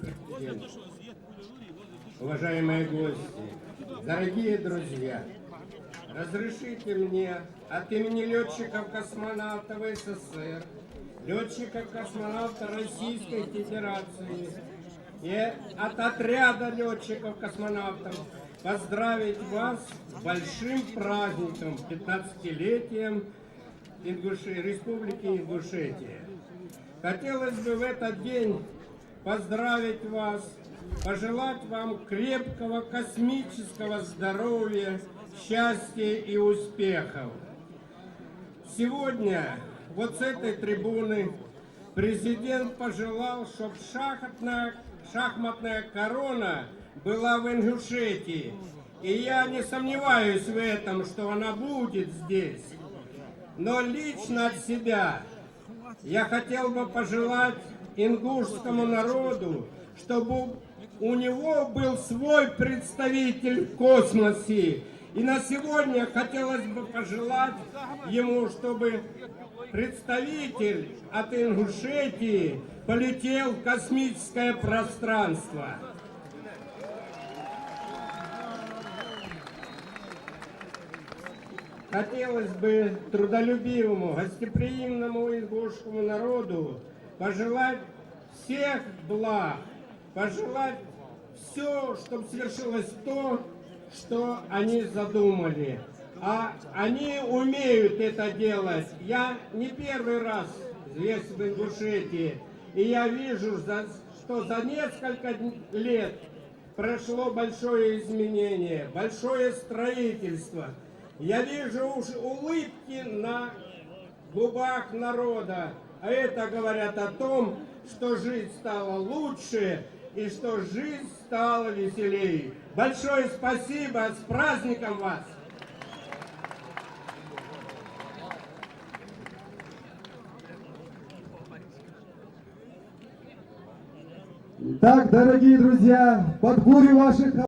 президент, уважаемые гости, дорогие друзья, разрешите мне от имени летчиков-космонавтов СССР, летчиков-космонавтов Российской Федерации и от отряда летчиков-космонавтов поздравить вас с большим праздником, 15-летием Республики Ингушетия. Хотелось бы в этот день поздравить вас, пожелать вам крепкого космического здоровья, счастья и успехов. Сегодня вот с этой трибуны президент пожелал, чтобы шахматная корона была в Ингушетии. И я не сомневаюсь в этом, что она будет здесь. Но лично от себя я хотел бы пожелать ингушскому народу, чтобы у него был свой представитель в космосе. И на сегодня хотелось бы пожелать ему, чтобы представитель от Ингушетии полетел в космическое пространство. Хотелось бы трудолюбивому, гостеприимному ингушскому народу пожелать всех благ, пожелать все, чтобы свершилось то, что они задумали. А они умеют это делать. Я не первый раз здесь в Ингушетии, и я вижу, что за несколько лет прошло большое изменение, большое строительство. Я вижу уж улыбки на губах народа, а это говорят о том, что жизнь стала лучше и что жизнь стала веселее. Большое спасибо, с праздником вас! Так, дорогие друзья, под бурю ваших